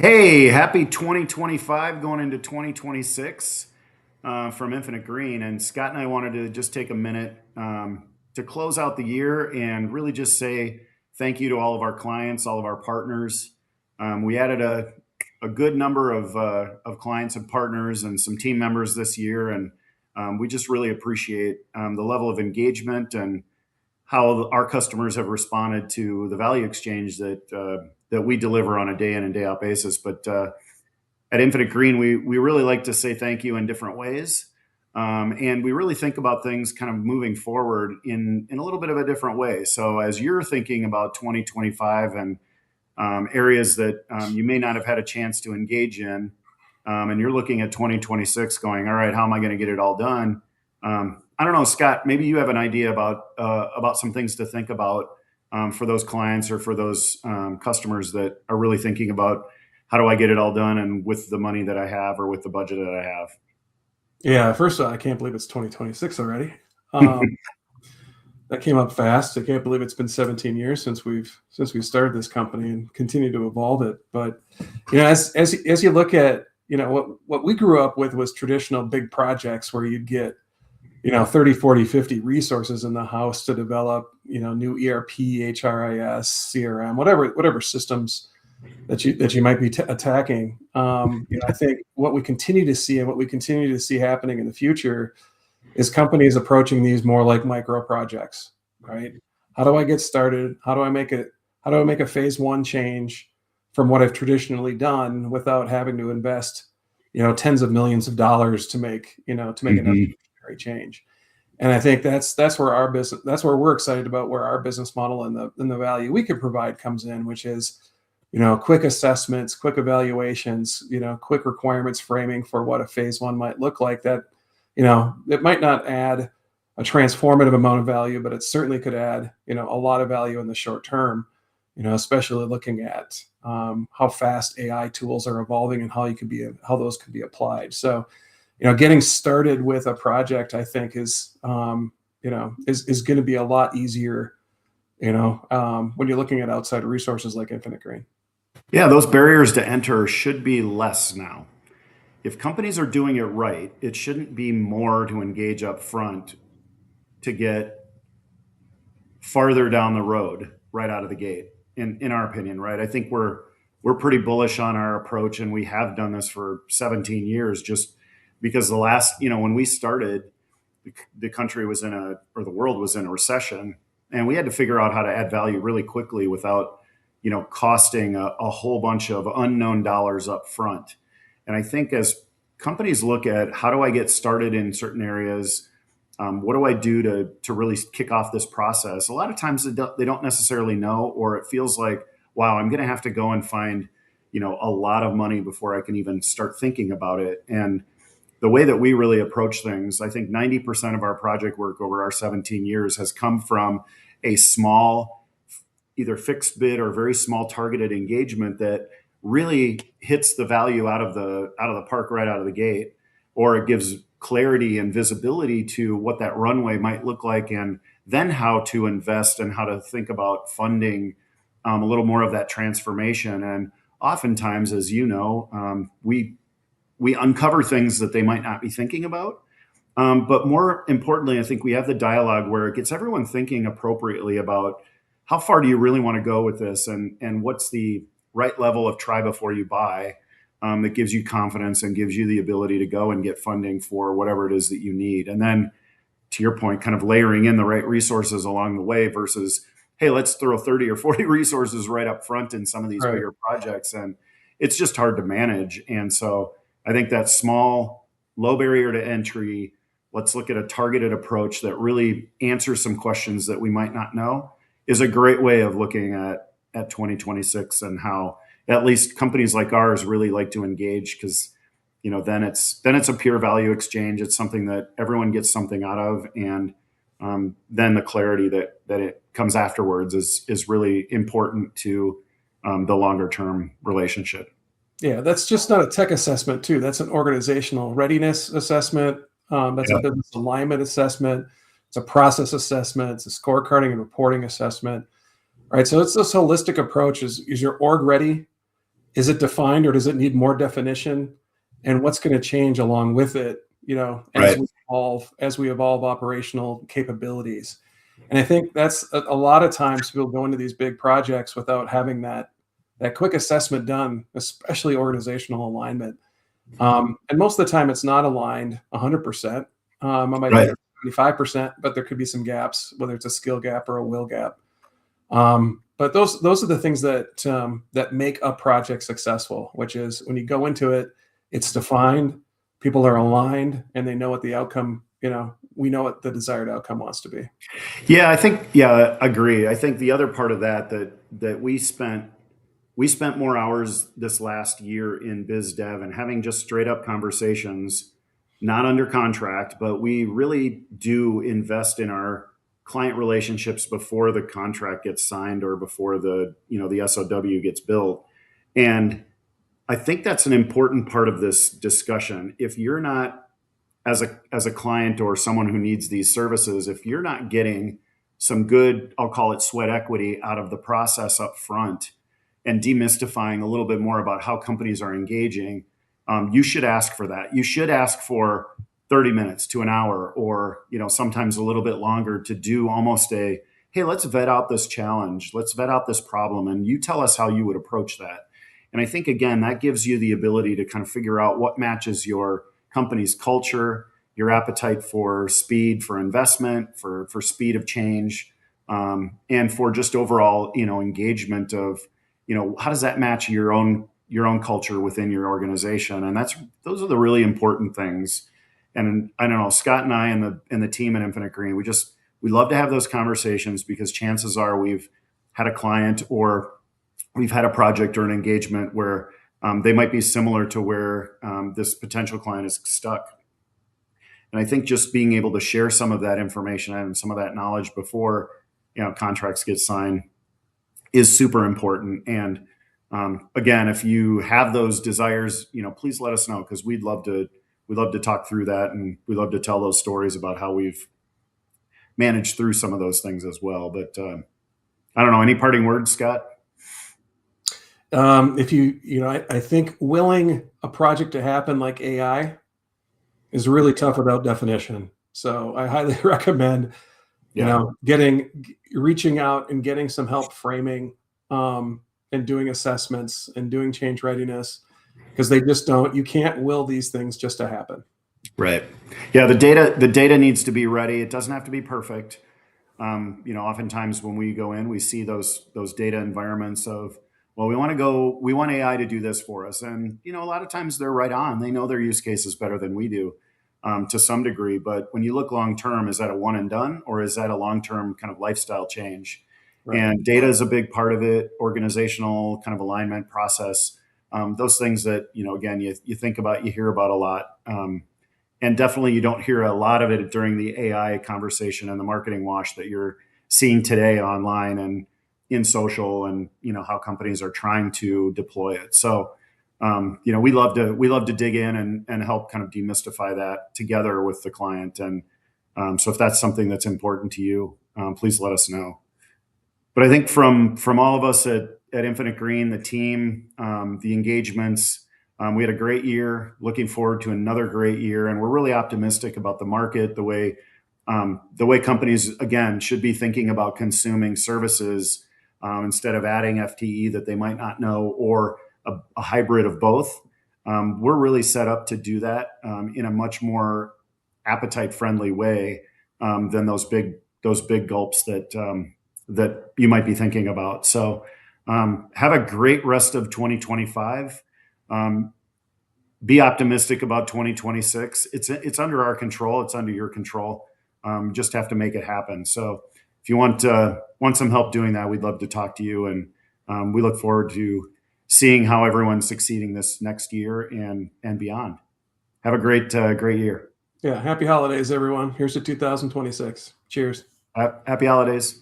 Hey, happy 2025 going into 2026 from Infinite Green. And Scott and I wanted to just take a minute to close out the year and really just say thank you to all of our clients, all of our partners. We added a good number of clients and partners and some team members this year. And we just really appreciate the level of engagement and how our customers have responded to the value exchange that we deliver on a day in and day out basis. But at Infinite Green, we really like to say thank you in different ways, and we really think about things kind of moving forward in a little bit of a different way. So as you're thinking about 2025 and areas that you may not have had a chance to engage in, and you're looking at 2026, going, all right, how am I going to get it all done? I don't know, Scott. Maybe you have an idea about some things to think about for those clients or for those customers that are really thinking about how do I get it all done and with the money that I have or with the budget that I have. Yeah, first of all, I can't believe it's 2026 already. That came up fast. I can't believe it's been 17 years since we started this company and continue to evolve it. But as you look at what we grew up with was traditional big projects where you'd get 30, 40, 50 resources in the house to develop new ERP, HRIS, CRM, whatever systems that you might be attacking. I think what we continue to see and what we continue to see happening in the future is companies approaching these more like micro projects, right? How do I get started? How do I make a phase one change from what I've traditionally done without having to invest, tens of millions of dollars to make a necessary change? And I think that's where we're excited about where our business model and the value we can provide comes in, which is quick assessments, quick evaluations, quick requirements framing for what a phase one might look like. That it might not add a transformative amount of value, but it certainly could add a lot of value in the short term, especially looking at how fast AI tools are evolving and how those could be applied. So getting started with a project, I think, is going to be a lot easier when you're looking at outside resources like Infinite Green. Yeah, those barriers to enter should be less now. If companies are doing it right, it shouldn't be more to engage up front to get farther down the road right out of the gate, in our opinion, right? I think we're pretty bullish on our approach, and we have done this for 17 years just because when we started, the country was the world was in a recession, and we had to figure out how to add value really quickly without costing a whole bunch of unknown dollars up front. And I think as companies look at how do I get started in certain areas, what do I do to really kick off this process? A lot of times they don't necessarily know, or it feels like, wow, I'm going to have to go and find a lot of money before I can even start thinking about it. And the way that we really approach things, I think 90% of our project work over our 17 years has come from a small, either fixed bid or very small targeted engagement that really hits the value out of the park right out of the gate, or it gives clarity and visibility to what that runway might look like, and then how to invest and how to think about funding a little more of that transformation. And oftentimes, as you know, we uncover things that they might not be thinking about. But more importantly, I think we have the dialogue where it gets everyone thinking appropriately about how far do you really want to go with this, and what's the right level of try before you buy that gives you confidence and gives you the ability to go and get funding for whatever it is that you need. And then, to your point, kind of layering in the right resources along the way versus, hey, let's throw 30 or 40 resources right up front in some of these bigger projects. And it's just hard to manage. And so I think that small, low barrier to entry, let's look at a targeted approach that really answers some questions that we might not know, is a great way of looking at 2026 and how at least companies like ours really like to engage, because then it's a pure value exchange. It's something that everyone gets something out of, and then the clarity that it comes afterwards is really important to the longer term relationship. Yeah, that's just not a tech assessment too. That's an organizational readiness assessment. That's a business alignment assessment. It's a process assessment. It's a scorecarding and reporting assessment. Right. So it's this holistic approach. Is your org ready? Is it defined, or does it need more definition? And what's going to change along with it, Right. as we evolve operational capabilities? And I think that's a lot of times people go into these big projects without having that quick assessment done, especially organizational alignment. And most of the time, it's not aligned 100%. I might be Right. at 75%, but there could be some gaps, whether it's a skill gap or a will gap. But those are the things that make a project successful, which is when you go into it, it's defined, people are aligned, and they know what the outcome. We know what the desired outcome wants to be. Yeah, I think, yeah, agree. I think the other part of that we spent more hours this last year in biz dev and having just straight up conversations, not under contract, but we really do invest in our client relationships before the contract gets signed or before the SOW gets built. And I think that's an important part of this discussion. If you're not, as a client or someone who needs these services, if you're not getting some good, I'll call it sweat equity out of the process up front and demystifying a little bit more about how companies are engaging, you should ask for that. You should ask for 30 minutes to an hour, or sometimes a little bit longer, to do almost a, hey, let's vet out this challenge, let's vet out this problem, and you tell us how you would approach that. And I think, again, that gives you the ability to kind of figure out what matches your company's culture, your appetite for speed, for investment, for speed of change, and for just overall engagement of how does that match your own culture within your organization. And those are the really important things. And I don't know, Scott and I and the team at Infinite Green, we love to have those conversations, because chances are we've had a client or we've had a project or an engagement where they might be similar to where this potential client is stuck. And I think just being able to share some of that information and some of that knowledge before contracts get signed is super important. And again, if you have those desires, please let us know, because we'd love to talk through that, and we love to tell those stories about how we've managed through some of those things as well. But I don't know, any parting words, Scott? I think willing a project to happen like AI is really tough without definition. So I highly recommend, Yeah. reaching out and getting some help framing, and doing assessments and doing change readiness, because you can't will these things just to happen. Right. Yeah. The data needs to be ready. It doesn't have to be perfect. Oftentimes when we go in, we see those data environments of, well, we want AI to do this for us. And, a lot of times they're right on. They know their use cases better than we do, to some degree. But when you look long term, is that a one and done, or is that a long term kind of lifestyle change? Right. And data is a big part of it, organizational kind of alignment process. Those things that, again, you think about, you hear about a lot. And definitely you don't hear a lot of it during the AI conversation and the marketing wash that you're seeing today online and in social, and how companies are trying to deploy it. So we love to dig in and help kind of demystify that together with the client. And so if that's something that's important to you, please let us know. But I think from all of us at Infinite Green, the team, the engagements, we had a great year. Looking forward to another great year, and we're really optimistic about the market, the way companies, again, should be thinking about consuming services, instead of adding FTE that they might not know, or a hybrid of both. We're really set up to do that in a much more appetite friendly way than those big gulps that you might be thinking about. So have a great rest of 2025. Be optimistic about 2026. It's under our control. It's under your control. Just have to make it happen. So if you want some help doing that, we'd love to talk to you. And we look forward to seeing how everyone's succeeding this next year and beyond. Have a great year. Yeah. Happy holidays, everyone. Here's to 2026. Cheers. Happy holidays.